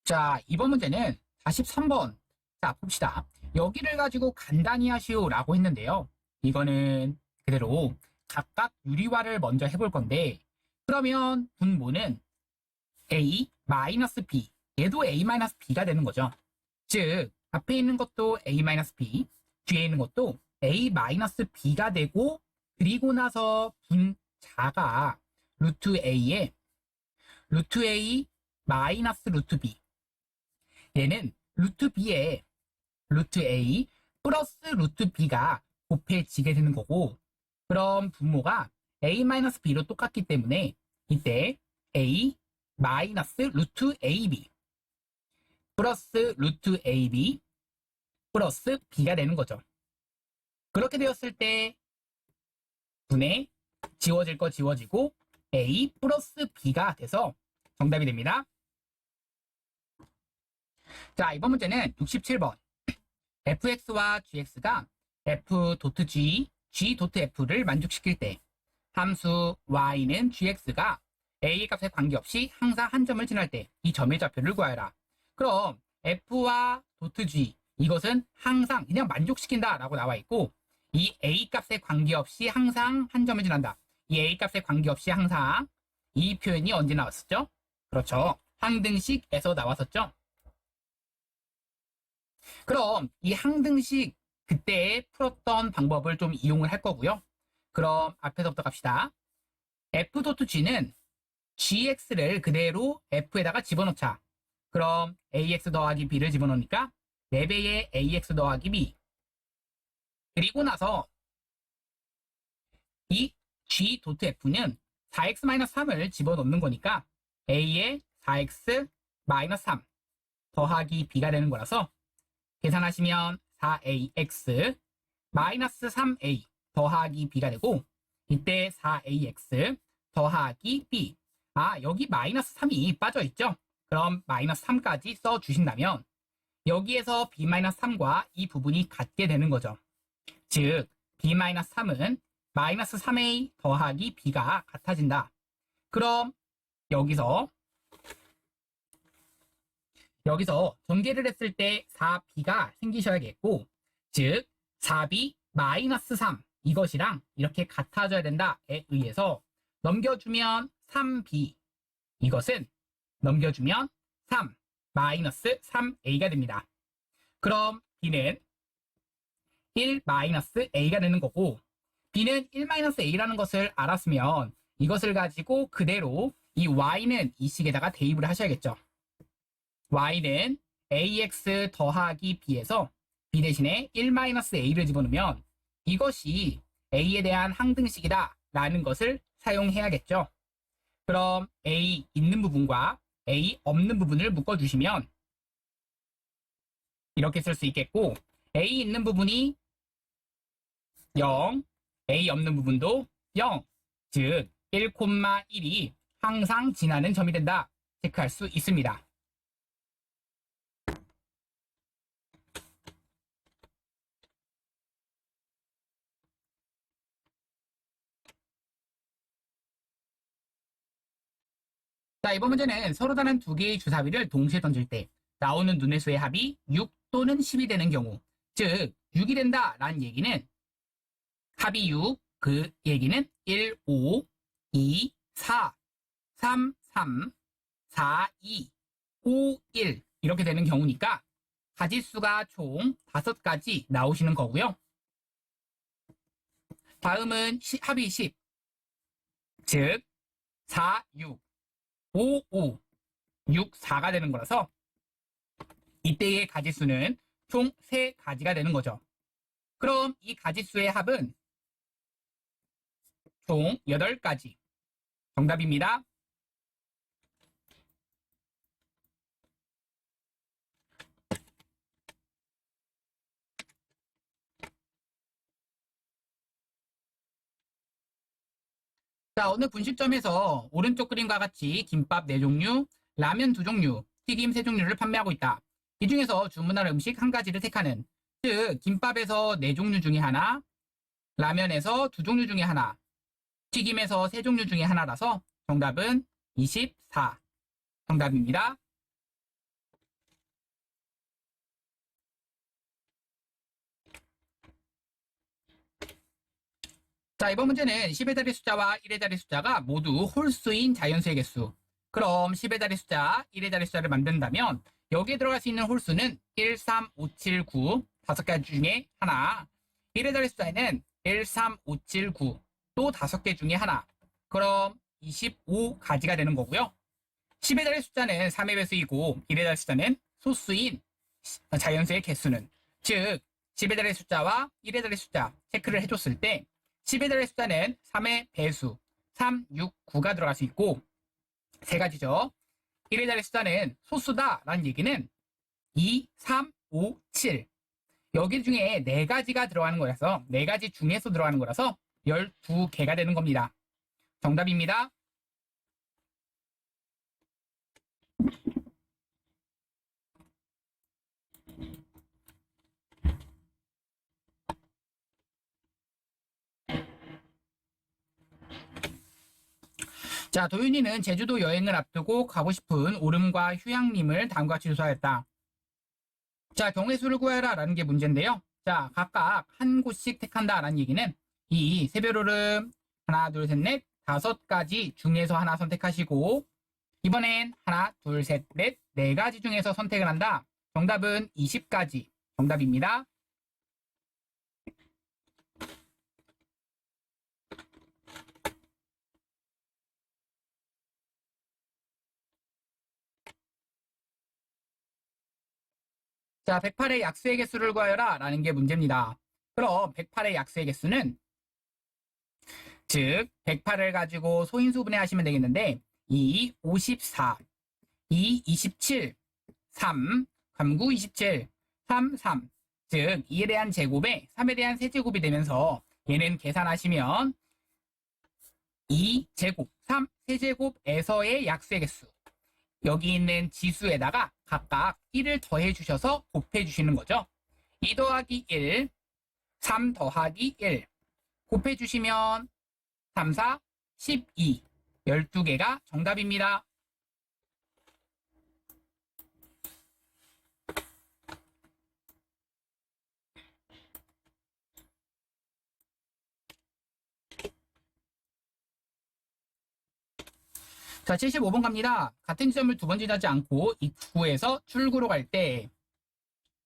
자, 이번 문제는 43번. 자, 봅시다. 여기를 가지고 간단히 하시오라고 했는데요. 이거는 그대로 각각 유리화를 먼저 해볼 건데, 그러면 분모는 a-b. 얘도 a-b가 되는 거죠. 즉, 앞에 있는 것도 a-b, 뒤에 있는 것도 a-b가 되고, 그리고 나서 분자가 루트 a에 루트 a 마이너스 루트 b. 얘는 루트 b에 루트 a 플러스 루트 b가 곱해지게 되는 거고, 그럼 분모가 a-b로 똑같기 때문에 이때 a 마이너스 루트 ab 플러스 루트 ab 플러스 b가 되는 거죠. 그렇게 되었을 때 분에 지워질 거 지워지고 a 플러스 b가 돼서 정답이 됩니다. 자, 이번 문제는 67번. fx와 gx가 f.g, g.f를 만족시킬 때 함수 y는 gx가 a 값에 관계없이 항상 한 점을 지날 때 이 점의 좌표를 구하여라. 그럼 f와 .g 이것은 항상 그냥 만족시킨다 라고 나와 있고, 이 a 값에 관계없이 항상 한 점을 지난다. 이 a 값에 관계없이 항상, 이 표현이 언제 나왔었죠? 그렇죠. 항등식에서 나왔었죠. 그럼 이 항등식 그때 풀었던 방법을 좀 이용을 할 거고요. 그럼 앞에서부터 갑시다. f.g는 gx를 그대로 f에다가 집어넣자. 그럼 ax 더하기 b를 집어넣으니까 4배의 ax 더하기 b. 그리고 나서 이 g.f는 4x-3을 집어넣는 거니까 a에 4x-3 더하기 b가 되는 거라서 계산하시면 4ax 마이너스 3a 더하기 b가 되고, 이때 4ax 더하기 b. 여기 마이너스 3이 빠져있죠? 그럼 마이너스 3까지 써주신다면 여기에서 b-3과 이 부분이 같게 되는 거죠. 즉 b-3은 마이너스 3a 더하기 b가 같아진다. 그럼 여기서 전개를 했을 때 4b가 생기셔야겠고, 즉 4b 마이너스 3 이것이랑 이렇게 같아져야 된다에 의해서 넘겨주면 3b, 이것은 넘겨주면 3 마이너스 3a가 됩니다. 그럼 b는 1 마이너스 a가 되는 거고, b는 1 마이너스 a라는 것을 알았으면 이것을 가지고 그대로 이 y는 이 식에다가 대입을 하셔야겠죠. y는 ax 더하기 b에서 b 대신에 1-a를 집어넣으면 이것이 a에 대한 항등식이다 라는 것을 사용해야겠죠. 그럼 a 있는 부분과 a 없는 부분을 묶어주시면 이렇게 쓸 수 있겠고, a 있는 부분이 0, a 없는 부분도 0, 즉 1,1이 항상 지나는 점이 된다 체크할 수 있습니다. 자, 이번 문제는 서로 다른 두 개의 주사위를 동시에 던질 때 나오는 눈의 수의 합이 6 또는 10이 되는 경우, 즉 6이 된다 라는 얘기는 합이 6, 그 얘기는 1, 5, 2, 4, 3, 3, 4, 2, 5, 1 이렇게 되는 경우니까 가지수가 총 5가지 나오시는 거고요. 다음은 합이 10, 즉 4, 6, 5, 5, 6, 4가 되는 거라서 이때의 가지수는 총 3가지가 되는 거죠. 그럼 이 가지수의 합은 총 8가지. 정답입니다. 자, 어느 분식점에서 오른쪽 그림과 같이 김밥 4종류, 라면 2종류, 튀김 3종류를 판매하고 있다. 이 중에서 주문할 음식 1가지를 택하는, 즉 김밥에서 4종류 중에 하나, 라면에서 2종류 중에 하나, 튀김에서 3종류 중에 하나라서 정답은 24. 정답입니다. 자, 이번 문제는 10의 자리 숫자와 1의 자리 숫자가 모두 홀수인 자연수의 개수. 그럼 10의 자리 숫자, 1의 자리 숫자를 만든다면 여기에 들어갈 수 있는 홀수는 1, 3, 5, 7, 9 다섯 가지 중에 하나. 1의 자리 숫자에는 1, 3, 5, 7, 9 또 다섯 개 중에 하나. 그럼 25가지가 되는 거고요. 10의 자리 숫자는 3의 배수이고 1의 자리 숫자는 소수인 자연수의 개수는, 즉 10의 자리 숫자와 1의 자리 숫자 체크를 해줬을 때 10의 자리 숫자는 3의 배수 3, 6, 9가 들어갈 수 있고 세 가지죠. 1의 자리 숫자는 소수다라는 얘기는 2, 3, 5, 7 여기 중에 네 가지가 들어가는 거라서, 네 가지 중에서 들어가는 거라서 12개가 되는 겁니다. 정답입니다. 자, 도윤이는 제주도 여행을 앞두고 가고 싶은 오름과 휴양림을 다음과 같이 조사했다. 자, 경우의 수를 구해라 라는 게 문제인데요. 자, 각각 한 곳씩 택한다 라는 얘기는 이 새별오름 하나, 둘, 셋, 넷, 다섯 가지 중에서 하나 선택하시고 이번엔 하나, 둘, 셋, 넷, 네 가지 중에서 선택을 한다. 정답은 20가지. 정답입니다. 자, 108의 약수의 개수를 구하여라 라는 게 문제입니다. 그럼 108의 약수의 개수는, 즉 108을 가지고 소인수 분해하시면 되겠는데 2, 54, 2, 27, 3, 3, 9, 27, 3, 3, 즉 2에 대한 제곱에 3에 대한 세제곱이 되면서 얘는 계산하시면 2제곱, 3 세제곱에서의 약수의 개수, 여기 있는 지수에다가 각각 1을 더해 주셔서 곱해 주시는 거죠. 2 더하기 1, 3 더하기 1 곱해 주시면 3, 4, 12 12개가 정답입니다. 자, 75번 갑니다. 같은 지점을 두 번 지나지 않고 입구에서 출구로 갈 때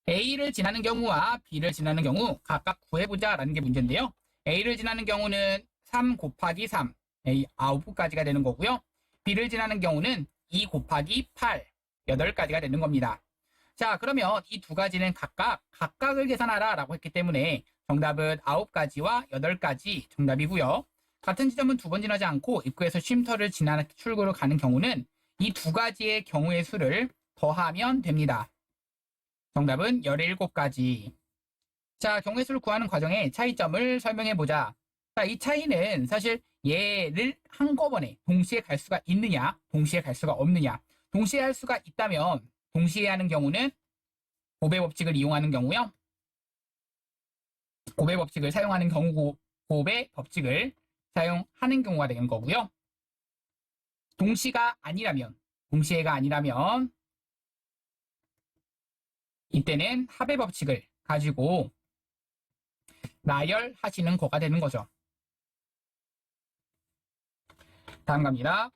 A를 지나는 경우와 B를 지나는 경우 각각 구해보자 라는 게 문제인데요. A를 지나는 경우는 3 곱하기 3, A 9가지가 되는 거고요. B를 지나는 경우는 2 곱하기 8, 8가지가 되는 겁니다. 자, 그러면 이 두 가지는 각각을 계산하라 라고 했기 때문에 정답은 9가지와 8가지 정답이고요. 같은 지점은 두 번 지나지 않고 입구에서 쉼터를 지나 출구로 가는 경우는 이 두 가지의 경우의 수를 더하면 됩니다. 정답은 17가지. 자, 경우의 수를 구하는 과정의 차이점을 설명해보자. 자, 이 차이는 사실 얘를 한꺼번에 동시에 갈 수가 있느냐, 동시에 갈 수가 없느냐. 동시에 할 수가 있다면 동시에 하는 경우는 곱의 법칙을 이용하는 경우요. 곱의 법칙을 사용하는 경우, 곱의 법칙을 사용하는 경우가 되는 거고요. 동시가 아니라면, 동시에가 아니라면 이때는 합의 법칙을 가지고 나열하시는 거가 되는 거죠. 다음 갑니다.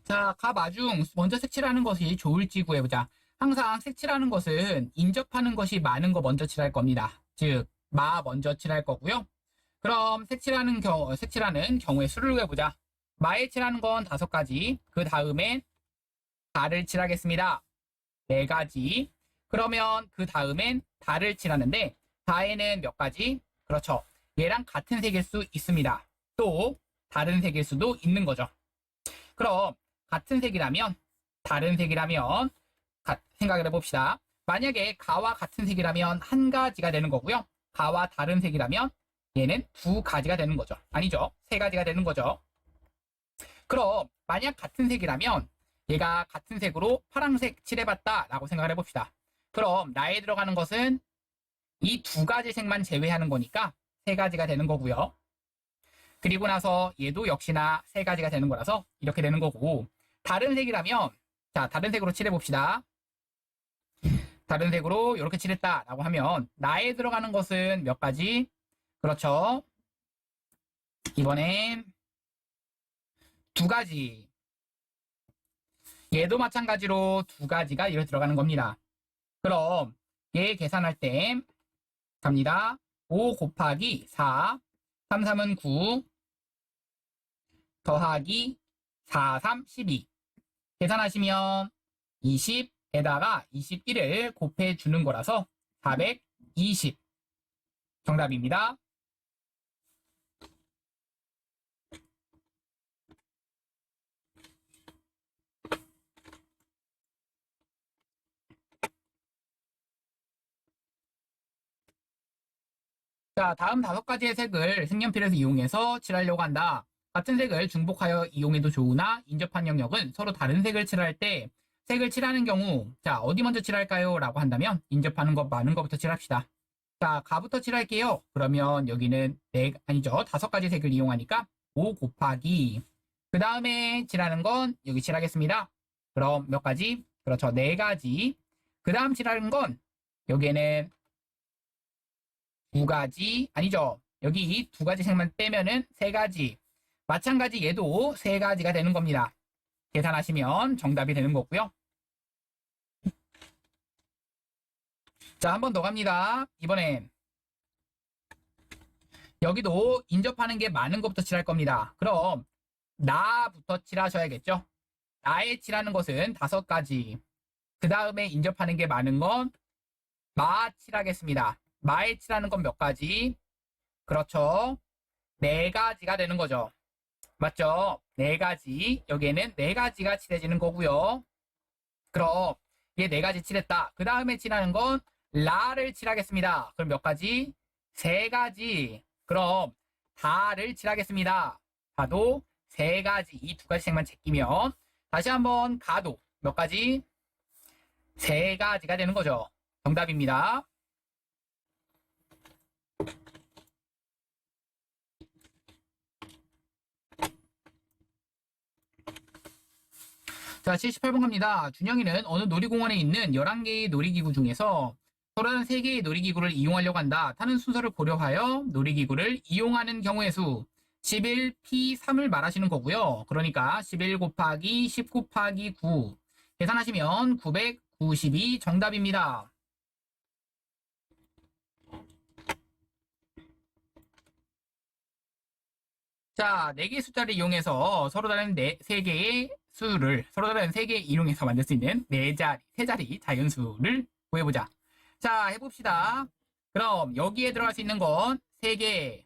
자, 가마중 먼저 색칠하는 것이 좋을지 구해보자. 항상 색칠하는 것은 인접하는 것이 많은 거 먼저 칠할 겁니다. 즉, 마 먼저 칠할 거고요. 그럼 색칠하는 경우의 수를 구해보자. 마에 칠하는 건 5가지. 그 다음에 달을 칠하겠습니다. 4가지. 그러면 그 다음엔 달을 칠하는데 다에는 몇 가지? 그렇죠. 얘랑 같은 색일 수 있습니다. 또 다른 색일 수도 있는 거죠. 그럼 같은 색이라면, 다른 색이라면 생각을 해봅시다. 만약에 가와 같은 색이라면 한 가지가 되는 거고요. 가와 다른 색이라면 얘는 2가지가 되는 거죠. 아니죠. 3가지가 되는 거죠. 그럼 만약 같은 색이라면 얘가 같은 색으로 파란색 칠해봤다 라고 생각을 해봅시다. 그럼 나에 들어가는 것은 이 2가지 색만 제외하는 거니까 3가지가 되는 거고요. 그리고 나서 얘도 역시나 3가지가 되는 거라서 이렇게 되는 거고, 다른 색이라면, 자, 다른 색으로 칠해봅시다. 다른 색으로 이렇게 칠했다라고 하면 나에 들어가는 것은 몇 가지? 그렇죠. 이번엔 2가지. 얘도 마찬가지로 2가지가 이렇게 들어가는 겁니다. 그럼 얘 계산할 때 갑니다. 5 곱하기 4, 3, 3은 9, 더하기 4, 3, 12. 계산하시면 20에다가 21을 곱해주는 거라서 420. 정답입니다. 자, 다음 5가지의 색을 색연필에서 이용해서 칠하려고 한다. 같은 색을 중복하여 이용해도 좋으나 인접한 영역은 서로 다른 색을 칠할 때 색을 칠하는 경우, 자, 어디 먼저 칠할까요? 라고 한다면 인접하는 것 많은 것부터 칠합시다. 자, 가부터 칠할게요. 그러면 여기는 아니죠. 5가지 색을 이용하니까 5 곱하기. 그 다음에 칠하는 건 여기 칠하겠습니다. 그럼 몇 가지? 그렇죠. 4가지. 그 다음 칠하는 건 여기에는 2가지, 아니죠. 여기 이 2가지 색만 빼면은 3가지. 마찬가지 얘도 3가지가 되는 겁니다. 계산하시면 정답이 되는 거고요. 자, 한 번 더 갑니다. 이번엔 여기도 인접하는 게 많은 것부터 칠할 겁니다. 그럼 나부터 칠하셔야겠죠. 나에 칠하는 것은 5가지. 그 다음에 인접하는 게 많은 건 마 칠하겠습니다. 마에 칠하는 건 몇 가지? 그렇죠. 4가지가 되는 거죠. 맞죠? 4가지. 여기에는 4가지가 칠해지는 거고요. 그럼 얘 4가지 칠했다. 그 다음에 칠하는 건 라를 칠하겠습니다. 그럼 몇 가지? 3가지. 그럼 다를 칠하겠습니다. 다도 3가지. 이 2가지 색만 제끼면 다시 한번 가도 몇 가지? 3가지가 되는 거죠. 정답입니다. 자, 78번 갑니다. 준영이는 어느 놀이공원에 있는 11개의 놀이기구 중에서 33개의 놀이기구를 이용하려고 한다. 타는 순서를 고려하여 놀이기구를 이용하는 경우의 수 11, P3을 말하시는 거고요. 그러니까 11 곱하기 10 곱하기 9 계산하시면 992 정답입니다. 자, 4개의 숫자를 이용해서 서로 다른 3개의 수를 서로 다른 3개 이용해서 만들 수 있는 3자리 자연수를 구해보자. 자, 해봅시다. 그럼 여기에 들어갈 수 있는 건 3개,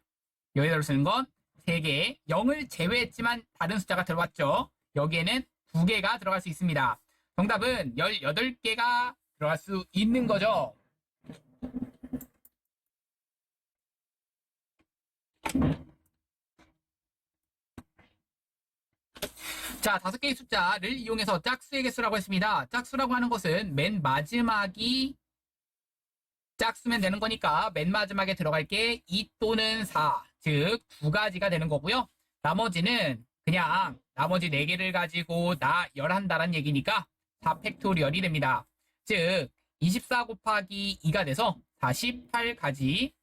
여기에 들어갈 수 있는 건 3개, 0을 제외했지만 다른 숫자가 들어갔죠. 여기에는 2개가 들어갈 수 있습니다. 정답은 18개가 들어갈 수 있는 거죠. 자, 5개의 숫자를 이용해서 짝수의 개수라고 했습니다. 짝수라고 하는 것은 맨 마지막이 짝수면 되는 거니까 맨 마지막에 들어갈 게 2 또는 4, 즉 2가지가 되는 거고요. 나머지는 그냥 나머지 4개를 가지고 나열한다는 얘기니까 4팩토리얼이 됩니다. 즉 24 곱하기 2가 돼서 48가지.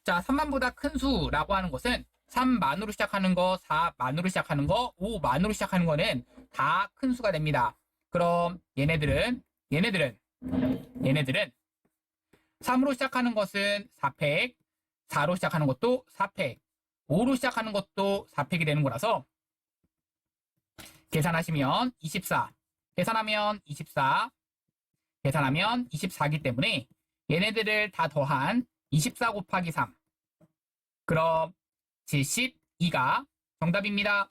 자, 3만보다 큰 수라고 하는 것은 3만으로 시작하는 거, 4만으로 시작하는 거, 5만으로 시작하는 거는 다 큰 수가 됩니다. 그럼 얘네들은 3으로 시작하는 것은 4팩, 4로 시작하는 것도 4팩, 5로 시작하는 것도 4팩이 되는 거라서 계산하시면 24, 계산하면 24, 계산하면 24기 때문에 얘네들을 다 더한 24 곱하기 3. 그럼 72가 정답입니다.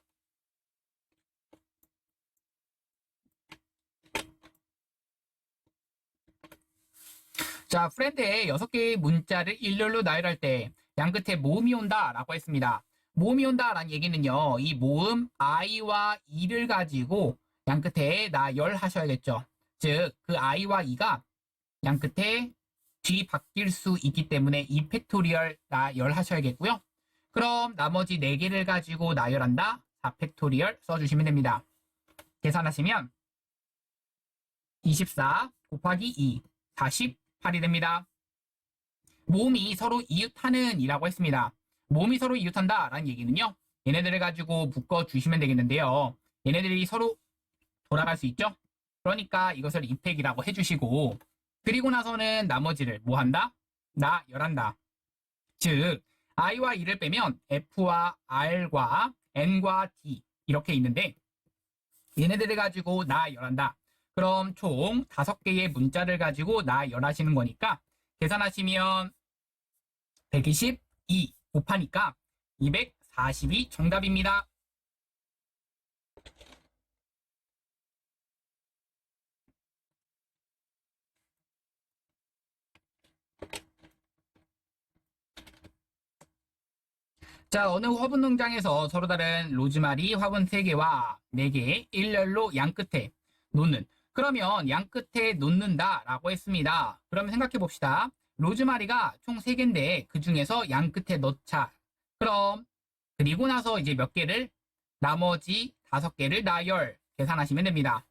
자, 프렌드의 6개의 문자를 일렬로 나열할 때 양끝에 모음이 온다 라고 했습니다. 모음이 온다 라는 얘기는요, 이 모음 i와 e를 가지고 양끝에 나열하셔야겠죠. 즉, 그 i와 e가 양끝에 g 바뀔 수 있기 때문에 2 팩토리얼 나열 하셔야겠고요. 그럼 나머지 4개를 가지고 나열한다. 4 팩토리얼 써주시면 됩니다. 계산하시면 24 곱하기 2, 48이 됩니다. 모음이 서로 이웃하는 이라고 했습니다. 모음이 서로 이웃한다 라는 얘기는요. 얘네들을 가지고 묶어주시면 되겠는데요. 얘네들이 서로 돌아갈 수 있죠? 그러니까 이것을 이팩이라고 해주시고 그리고 나서는 나머지를 뭐 한다? 나열한다. 즉 i와 e를 빼면 f와 r과 n과 d 이렇게 있는데 얘네들을 가지고 나열한다. 그럼 총 5개의 문자를 가지고 나열하시는 거니까 계산하시면 122 곱하니까 242 정답입니다. 자, 어느 화분 농장에서 서로 다른 로즈마리 화분 3개와 4개 일렬로 양 끝에 놓는. 그러면 양 끝에 놓는다 라고 했습니다. 그러면 생각해 봅시다. 로즈마리가 총 3개인데 그 중에서 양 끝에 넣자. 그럼 그리고 나서 이제 몇 개를 나머지 5개를 나열 계산하시면 됩니다.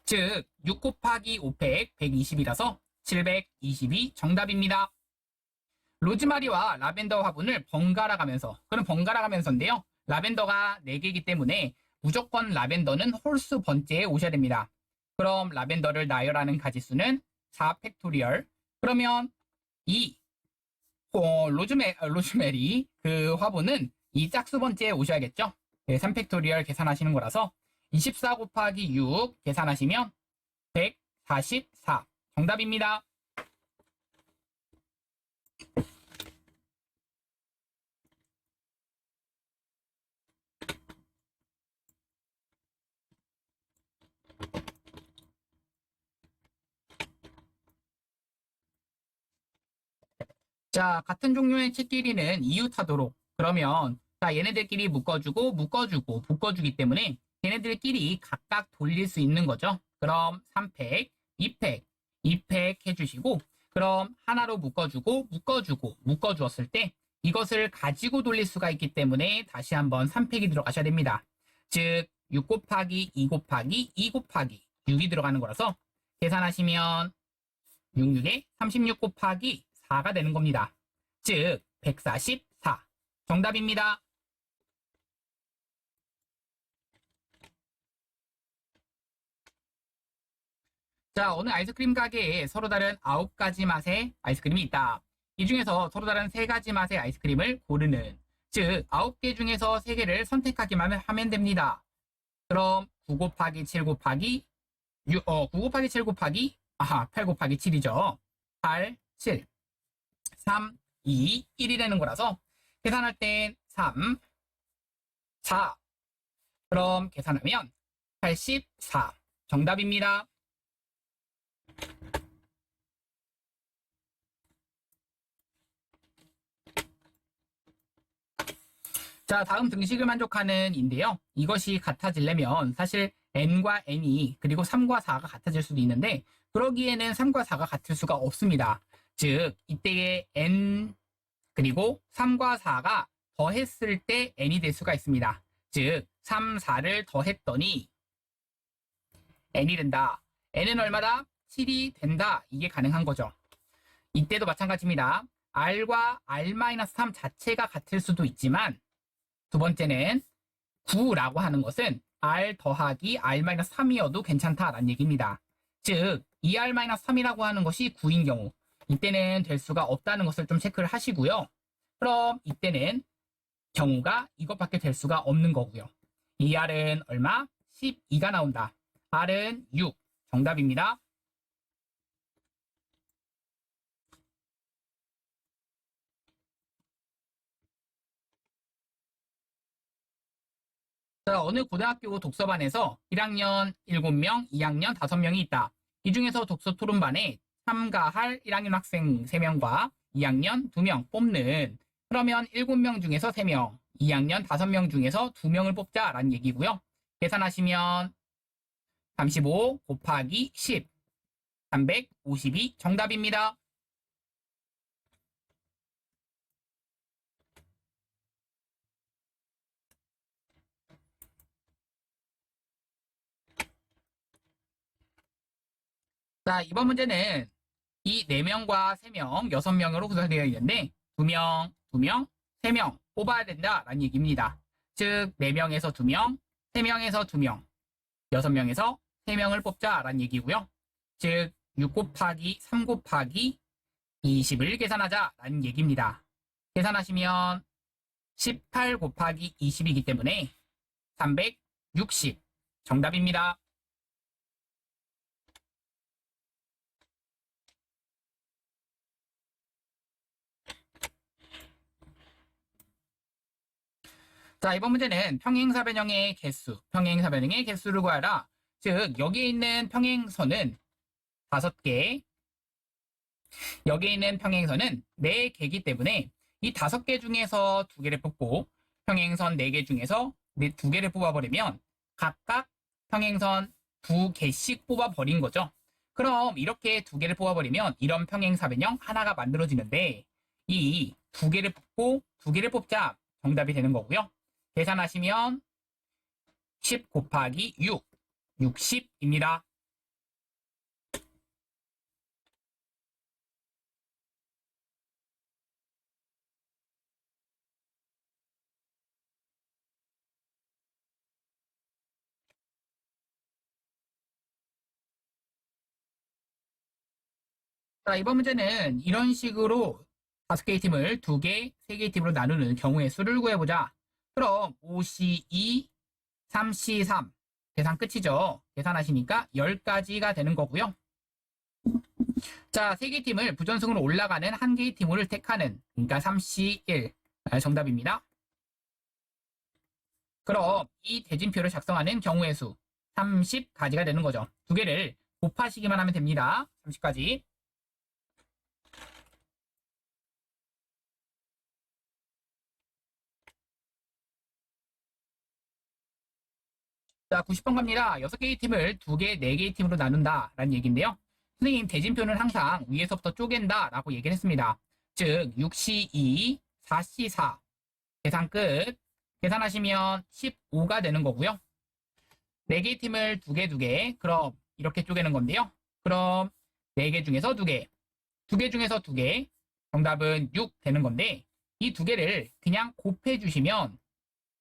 즉 6 곱하기 5팩 120이라서 722 정답입니다. 로즈마리와 라벤더 화분을 번갈아 가면서, 그럼 번갈아 가면서인데요. 라벤더가 4개이기 때문에 무조건 라벤더는 홀수 번째에 오셔야 됩니다. 그럼 라벤더를 나열하는 가지수는 4 팩토리얼. 그러면 이 로즈메리 그 화분은 이 짝수 번째에 오셔야겠죠. 네, 3 팩토리얼 계산하시는 거라서 24 곱하기 6 계산하시면 144 정답입니다. 자, 같은 종류의 채끼리는 이웃하도록. 그러면 자, 얘네들끼리 묶어주기 때문에 얘네들끼리 각각 돌릴 수 있는 거죠. 그럼 3팩, 2팩, 2팩 해주시고 그럼 하나로 묶어주었을 때 이것을 가지고 돌릴 수가 있기 때문에 다시 한번 3팩이 들어가셔야 됩니다. 즉, 6 곱하기 2 곱하기 2 곱하기 6이 들어가는 거라서 계산하시면 66에 36 곱하기 4가 되는 겁니다. 즉 144 정답입니다. 자, 어느 아이스크림 가게에 서로 다른 9가지 맛의 아이스크림이 있다. 이 중에서 서로 다른 3가지 맛의 아이스크림을 고르는, 즉 9개 중에서 3개를 선택하기만 하면 됩니다. 그럼 9 곱하기 7 곱하기 9 곱하기 7 곱하기 8 곱하기 7이죠. 8, 7 3, 2, 1이 되는 거라서 계산할 땐 3, 4 그럼 계산하면 84 정답입니다. 자, 다음 등식을 만족하는 인데요. 이것이 같아지려면 사실 n과 n이 그리고 3과 4가 같아질 수도 있는데 그러기에는 3과 4가 같을 수가 없습니다. 즉 이때의 n 그리고 3과 4가 더했을 때 n이 될 수가 있습니다. 즉 3, 4를 더했더니 n이 된다. n은 얼마다? 7이 된다. 이게 가능한 거죠. 이때도 마찬가지입니다. r과 r-3 자체가 같을 수도 있지만 두 번째는 9라고 하는 것은 r 더하기 r-3이어도 괜찮다라는 얘기입니다. 즉 2r-3이라고 하는 것이 9인 경우 이때는 될 수가 없다는 것을 좀 체크를 하시고요. 그럼 이때는 경우가 이것밖에 될 수가 없는 거고요. 2r은 얼마? 12가 나온다. r은 6. 정답입니다. 자, 어느 고등학교 독서반에서 1학년 7명, 2학년 5명이 있다. 이 중에서 독서 토론반에 참가할 1학년 학생 3명과 2학년 2명 뽑는, 그러면 7명 중에서 3명, 2학년 5명 중에서 2명을 뽑자라는 얘기고요. 계산하시면 35 곱하기 10, 352 정답입니다. 자, 이번 문제는 이 4명과 3명, 6명으로 구성되어 있는데 2명, 2명, 3명 뽑아야 된다라는 얘기입니다. 즉 4명에서 2명, 3명에서 2명, 6명에서 3명을 뽑자라는 얘기고요. 즉 6 곱하기 3 곱하기 20을 계산하자라는 얘기입니다. 계산하시면 18 곱하기 20이기 때문에 360 정답입니다. 자, 이번 문제는 평행사변형의 개수, 평행사변형의 개수를 구하라. 즉, 여기에 있는 평행선은 5개, 여기에 있는 평행선은 4개이기 때문에 이 5개 중에서 2개를 뽑고 평행선 4개 중에서 2개를 뽑아버리면 각각 평행선 2개씩 뽑아버린 거죠. 그럼 이렇게 2개를 뽑아버리면 이런 평행사변형 하나가 만들어지는데 이 2개를 뽑고 2개를 뽑자 정답이 되는 거고요. 계산하시면 10 곱하기 6, 60입니다. 자, 이번 문제는 이런 식으로 5개의 팀을 2개, 3개의 팀으로 나누는 경우의 수를 구해보자. 그럼 5C2, 3C3 계산 끝이죠. 계산하시니까 10가지가 되는 거고요. 자, 3개의 팀을 부전승으로 올라가는 1개의 팀을 택하는, 그러니까 3C1 정답입니다. 그럼 이 대진표를 작성하는 경우의 수 30가지가 되는 거죠. 2개를 곱하시기만 하면 됩니다. 30가지. 자, 90번 갑니다. 6개의 팀을 2개, 4개의 팀으로 나눈다 라는 얘기인데요. 선생님, 대진표는 항상 위에서부터 쪼갠다 라고 얘기를 했습니다. 즉, 6C2, 4C4 계산 끝. 계산하시면 15가 되는 거고요. 4개의 팀을 2개, 2개. 그럼 이렇게 쪼개는 건데요. 그럼 4개 중에서 2개, 2개 중에서 2개. 정답은 6 되는 건데 이 2개를 그냥 곱해주시면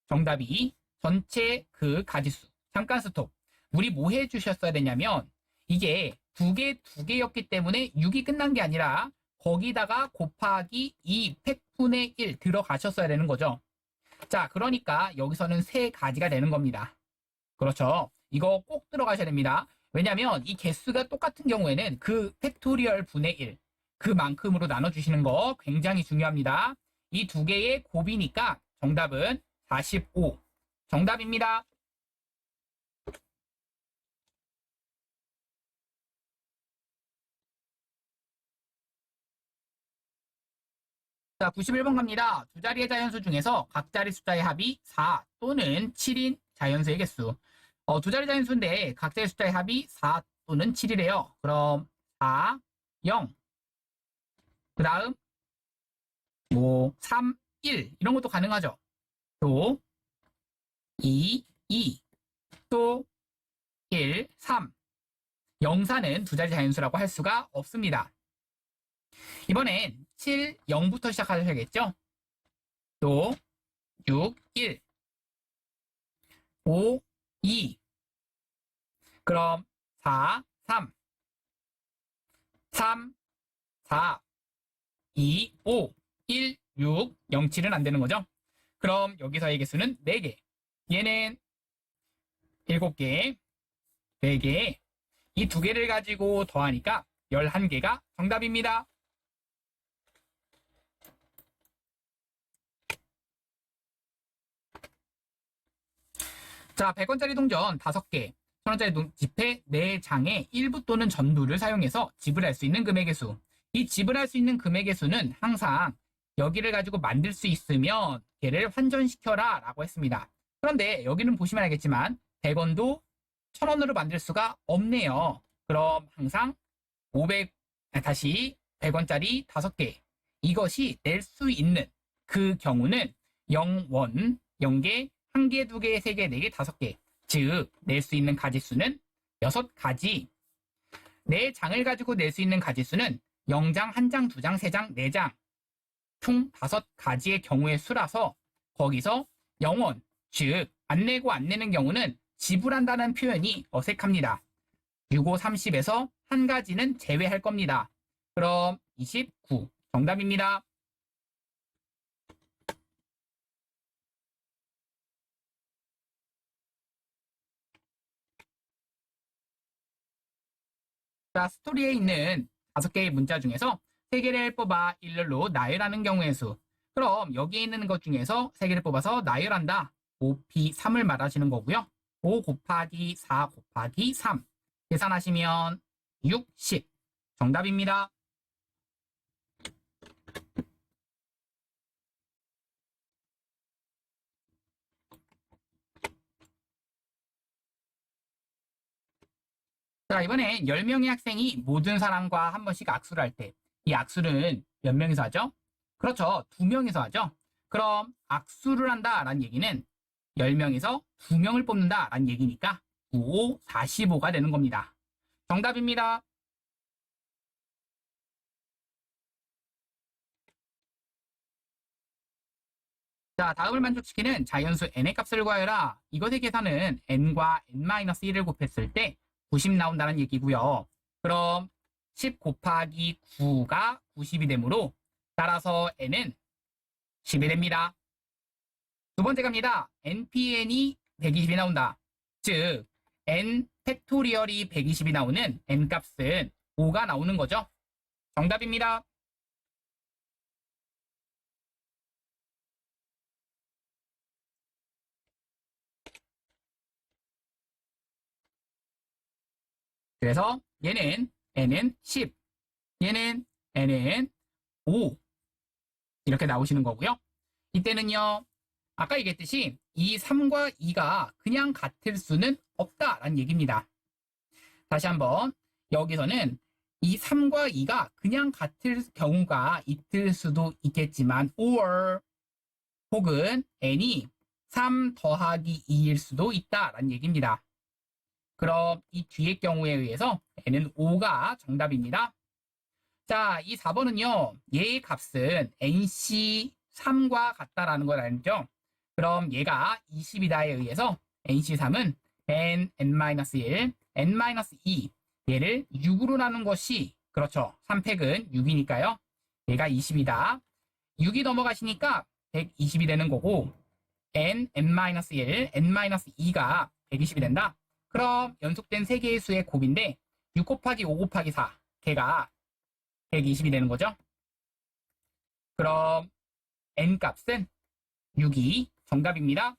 정답이 전체 그 가지수. 잠깐 스톱. 우리 뭐 해주셨어야 되냐면 이게 2개, 2개였기 때문에 6이 끝난 게 아니라 거기다가 곱하기 2 100분의 1 들어가셨어야 되는 거죠. 자, 그러니까 여기서는 3가지가 되는 겁니다. 그렇죠. 이거 꼭 들어가셔야 됩니다. 왜냐하면 이 개수가 똑같은 경우에는 그 팩토리얼 분의 1 그만큼으로 나눠주시는 거 굉장히 중요합니다. 이 2개의 곱이니까 정답은 45 정답입니다. 자, 91번 갑니다. 두 자리의 자연수 중에서 각 자리 숫자의 합이 4 또는 7인 자연수의 개수. 두 자리 자연수인데 각 자리 숫자의 합이 4 또는 7이래요. 그럼 4, 0. 그 다음 3, 1 이런 것도 가능하죠. 또 2, 2, 또 1, 3. 0사는 두 자리 자연수라고 할 수가 없습니다. 이번엔 7, 0부터 시작하셔야겠죠? 또 6, 1, 5, 2. 그럼 4, 3, 3, 4, 2, 5, 1, 6, 0, 7은 안 되는 거죠? 그럼 여기서의 개수는 4개. 얘는 7개, 4개. 이 2개를 가지고 더하니까 11개가 정답입니다. 자, 100원짜리 동전 5개, 1000원짜리 지폐 4장의 일부 또는 전부를 사용해서 지불할 수 있는 금액의 수. 이 지불할 수 있는 금액의 수는 항상 여기를 가지고 만들 수 있으면 걔를 환전시켜라 라고 했습니다. 그런데 여기는 보시면 알겠지만 100원도 1000원으로 만들 수가 없네요. 그럼 항상 100원짜리 5개 이것이 낼 수 있는 그 경우는 0원, 0개, 1개, 2개, 3개, 4개, 5개. 즉, 낼 수 있는 가지수는 6가지. 4장을 가지고 낼 수 있는 가지수는 0장, 1장, 2장, 3장, 4장 총 5가지의 경우의 수라서 거기서 영원, 즉 안 내고 안 내는 경우는 지불한다는 표현이 어색합니다. 6, 5, 30에서 한 가지는 제외할 겁니다. 그럼 29 정답입니다. 자, 스토리에 있는 5개의 문자 중에서 3개를 뽑아 일렬로 나열하는 경우의 수. 그럼 여기에 있는 것 중에서 3개를 뽑아서 나열한다. 5p 3을 말하시는 거고요. 5 곱하기 4 곱하기 3. 계산하시면 60. 정답입니다. 자, 이번에 10명의 학생이 모든 사람과 한 번씩 악수를 할 때, 이 악수는 몇 명이서 하죠? 그렇죠. 2명이서 하죠. 그럼 악수를 한다라는 얘기는 10명에서 2명을 뽑는다라는 얘기니까 9, 5, 45가 되는 겁니다. 정답입니다. 자, 다음을 만족시키는 자연수 n의 값을 구하여라. 이것의 계산은 n과 n-1을 곱했을 때 90 나온다는 얘기고요. 그럼 10 곱하기 9가 90이 되므로 따라서 n은 10이 됩니다. 두 번째 갑니다. npn이 120이 나온다. 즉 n 팩토리얼이 120이 나오는 n 값은 5가 나오는 거죠. 정답입니다. 그래서 얘는 n은 10, 얘는 n은 5 이렇게 나오시는 거고요. 이때는요. 아까 얘기했듯이 이 3과 2가 그냥 같을 수는 없다라는 얘기입니다. 다시 한번 여기서는 이 3과 2가 그냥 같을 경우가 있을 수도 있겠지만 or 혹은 n이 3 더하기 2일 수도 있다라는 얘기입니다. 그럼 이 뒤의 경우에 의해서 n은 5가 정답입니다. 자, 이 4번은요. 얘의 값은 nc 3과 같다라는 걸 알죠? 그럼 얘가 20이다에 의해서 nc3은 n-1, n-2 얘를 6으로 나눈 것이 그렇죠. 3팩은 6이니까요. 얘가 20이다. 6이 넘어가시니까 120이 되는 거고 n-1, n-2가 120이 된다. 그럼 연속된 3개의 수의 곱인데 6 곱하기 5 곱하기 4 걔가 120이 되는 거죠. 그럼 n값은 6이 정답입니다.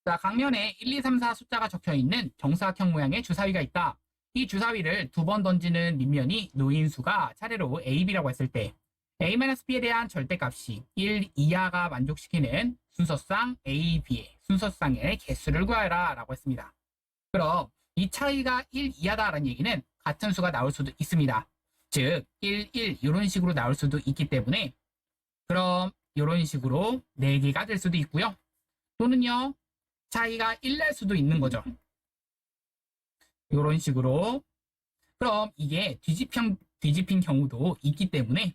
자, 강면에 1, 2, 3, 4 숫자가 적혀 있는 정사각형 모양의 주사위가 있다. 이 주사위를 2번 던지는 밑면이 놓인 수가 차례로 A, B라고 했을 때 A-B에 대한 절대값이 1 이하가 만족시키는 순서상 A, B의 순서상의 개수를 구하라 라고 했습니다. 그럼 이 차이가 1 이하다라는 얘기는 같은 수가 나올 수도 있습니다. 즉 1, 1 이런 식으로 나올 수도 있기 때문에 그럼 이런 식으로 4개가 될 수도 있고요. 또는요. 차이가 1 날 수도 있는 거죠. 이런 식으로. 그럼 이게 뒤집힌 경우도 있기 때문에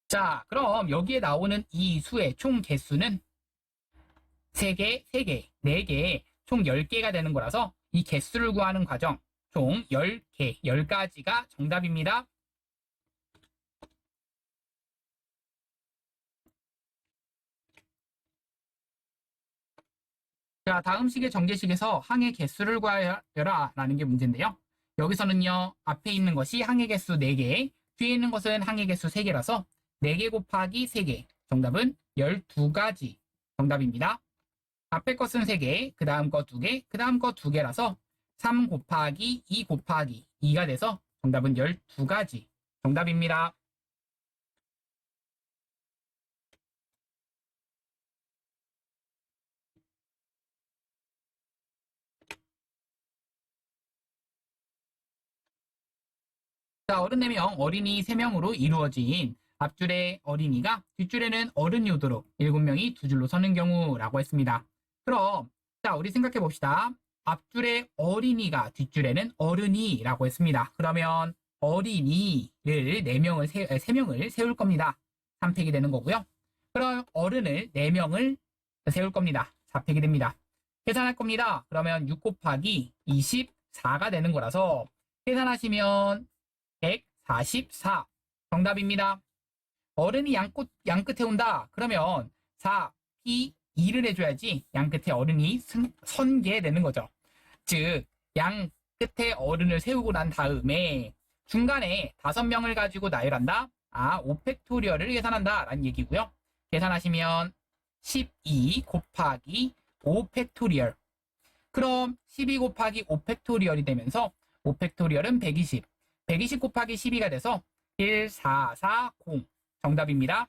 자, 그럼 여기에 나오는 이 수의 총 개수는 3개, 3개, 4개, 총 10개가 되는 거라서 이 개수를 구하는 과정 총 10개, 10가지가 정답입니다. 자, 다음 식의 정제식에서 항의 개수를 구하여라 라는 게 문제인데요. 여기서는요, 앞에 있는 것이 항의 개수 4개, 뒤에 있는 것은 항의 개수 3개라서 4개 곱하기 3개, 정답은 12가지 정답입니다. 앞에 것은 3개, 그 다음 거 2개, 그 다음 거 2개라서 3 곱하기 2 곱하기 2가 돼서 정답은 12가지 정답입니다. 자, 어른 4명, 어린이 3명으로 이루어진 앞줄에 어린이가 뒷줄에는 어른이 오도록 7명이 두 줄로 서는 경우라고 했습니다. 그럼 자, 우리 생각해 봅시다. 앞줄에 어린이가 뒷줄에는 어른이라고 했습니다. 그러면 어린이를 3명을 세울 겁니다. 3팩이 되는 거고요. 그럼 어른을 4명을 세울 겁니다. 4팩이 됩니다. 계산할 겁니다. 그러면 6 곱하기 24가 되는 거라서 계산하시면 144 정답입니다. 어른이 양끝에 온다. 그러면 4P 2를 해줘야지 양끝에 어른이 선게 되는 거죠. 즉 양끝에 어른을 세우고 난 다음에 중간에 5명을 가지고 나열한다. 5팩토리얼을 계산한다 라는 얘기고요. 계산하시면 12 곱하기 5팩토리얼. 그럼 12 곱하기 5팩토리얼이 되면서 5팩토리얼은 120. 120 곱하기 12가 돼서 1440 정답입니다.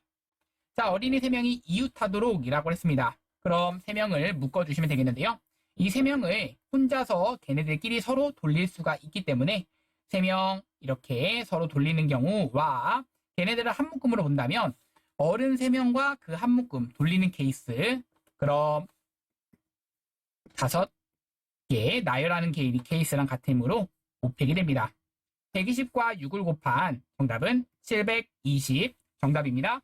자, 어린이 3명이 이웃하도록 이라고 했습니다. 그럼 3명을 묶어주시면 되겠는데요. 이 3명을 혼자서 걔네들끼리 서로 돌릴 수가 있기 때문에 3명 이렇게 서로 돌리는 경우와 걔네들을 한 묶음으로 본다면 어른 3명과 그 한 묶음 돌리는 케이스, 그럼 5개 나열하는 케이스랑 같으므로 5팩이 됩니다. 120과 6을 곱한 정답은 720 정답입니다.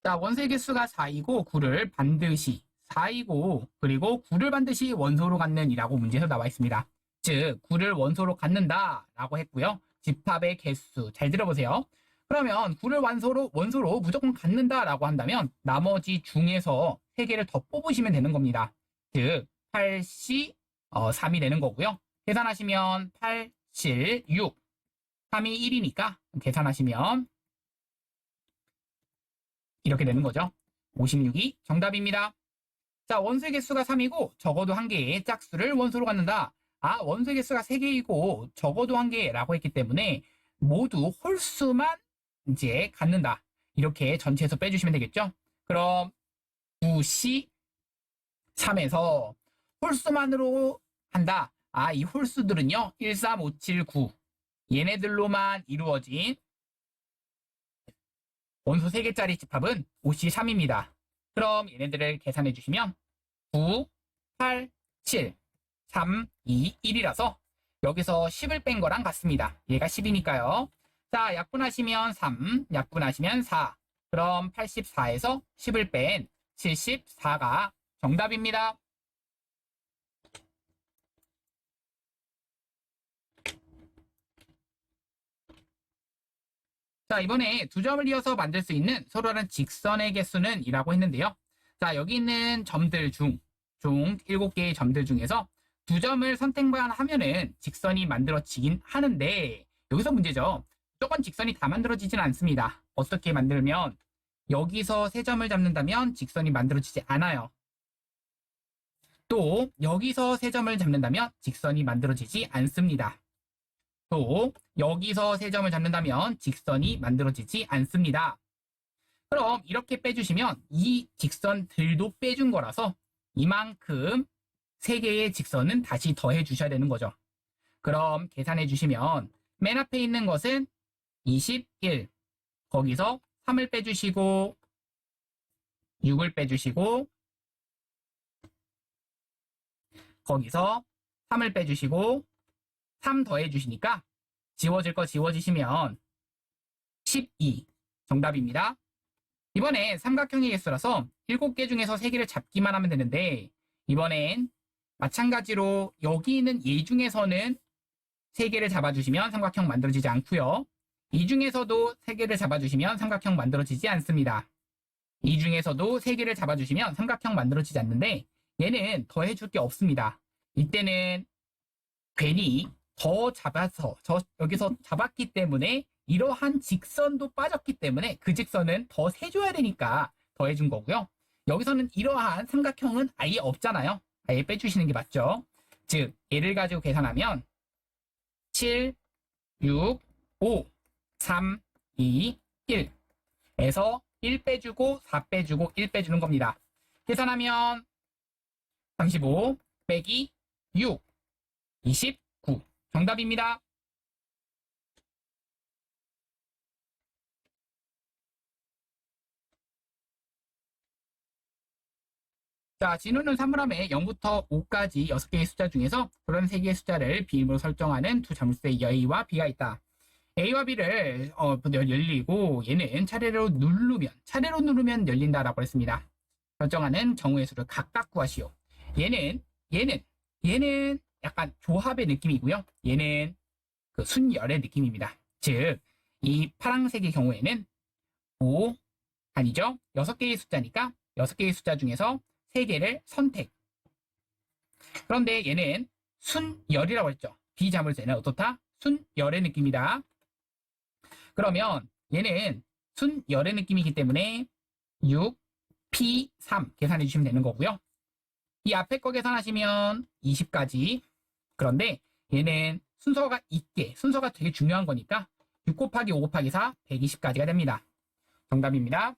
자, 원소의 개수가 4이고 9를 반드시 4이고 그리고 9를 반드시 원소로 갖는 이라고 문제에서 나와 있습니다. 즉 9를 원소로 갖는다 라고 했고요. 집합의 개수 잘 들어보세요. 그러면 9를 원소로 무조건 갖는다 라고 한다면 나머지 중에서 3개를 더 뽑으시면 되는 겁니다. 즉 8C 3이 되는 거고요. 계산하시면 8, 7, 6 3이 1이니까 계산하시면 이렇게 되는 거죠. 56이 정답입니다. 자, 원소의 개수가 3이고 적어도 1개의 짝수를 원소로 갖는다. 원소의 개수가 3개이고 적어도 1개라고 했기 때문에 모두 홀수만 이제 갖는다. 이렇게 전체에서 빼주시면 되겠죠. 그럼 9C 3에서 홀수만으로 한다. 이 홀수들은요. 1, 3, 5, 7, 9 얘네들로만 이루어진 원소 3개짜리 집합은 5C3입니다. 그럼 얘네들을 계산해 주시면 9, 8, 7, 3, 2, 1이라서 여기서 10을 뺀 거랑 같습니다. 얘가 10이니까요. 자, 약분하시면 3, 약분하시면 4. 그럼 84에서 10을 뺀 74가 정답입니다. 자, 이번에 2점을 이어서 만들 수 있는 서로 다른 직선의 개수는 이라고 했는데요. 자, 여기 있는 점들 중 7개의 점들 중에서 2점을 선택만 하면은 직선이 만들어지긴 하는데 여기서 문제죠. 무조건 직선이 다 만들어지진 않습니다. 어떻게 만들면 여기서 3점을 잡는다면 직선이 만들어지지 않아요. 또 여기서 3점을 잡는다면 직선이 만들어지지 않습니다. 또 여기서 3점을 잡는다면 직선이 만들어지지 않습니다. 그럼 이렇게 빼주시면 이 직선들도 빼준 거라서 이만큼 3개의 직선은 다시 더해 주셔야 되는 거죠. 그럼 계산해 주시면 맨 앞에 있는 것은 21, 거기서 3을 빼주시고 6을 빼주시고 거기서 3을 빼주시고 3 더해 주시니까 지워질 거 지워지시면 12 정답입니다. 이번엔 삼각형의 개수라서 7개 중에서 3개를 잡기만 하면 되는데 이번엔 마찬가지로 여기 있는 얘 중에서는 3개를 잡아주시면 삼각형 만들어지지 않고요. 이 중에서도 3개를 잡아주시면 삼각형 만들어지지 않습니다. 이 중에서도 3개를 잡아주시면 삼각형 만들어지지 않는데 얘는 더해줄 게 없습니다. 이때는 괜히 더 잡아서 여기서 잡았기 때문에 이러한 직선도 빠졌기 때문에 그 직선은 더 세줘야 되니까 더해준 거고요. 여기서는 이러한 삼각형은 아예 없잖아요. 아예 빼주시는 게 맞죠. 즉 얘를 가지고 계산하면 7, 6, 5, 3, 2, 1 에서 1 빼주고 4 빼주고 1 빼주는 겁니다. 계산하면 35 빼기 6, 29 정답입니다. 자, 진우는 사물함에 0부터 5까지 6개의 숫자 중에서 그런 3개의 숫자를 비밀번호 설정하는 두 자물쇠 A와 B가 있다. A와 B를 열리고 얘는 차례로 누르면 열린다라고 했습니다. 설정하는 경우의 수를 각각 구하시오. 얘는 약간 조합의 느낌이고요. 얘는 그 순열의 느낌입니다. 즉, 이 파란색의 경우에는 5, 아니죠? 6개의 숫자니까 6개의 숫자 중에서 3개를 선택. 그런데 얘는 순열이라고 했죠. 비자물쇠는 어떻다? 순열의 느낌이다. 그러면 얘는 순열의 느낌이기 때문에 6, P3 계산해 주시면 되는 거고요. 이 앞에 거 계산하시면 20까지. 그런데 얘는 순서가 있게, 순서가 되게 중요한 거니까 6 곱하기 5 곱하기 4, 120까지가 됩니다. 정답입니다.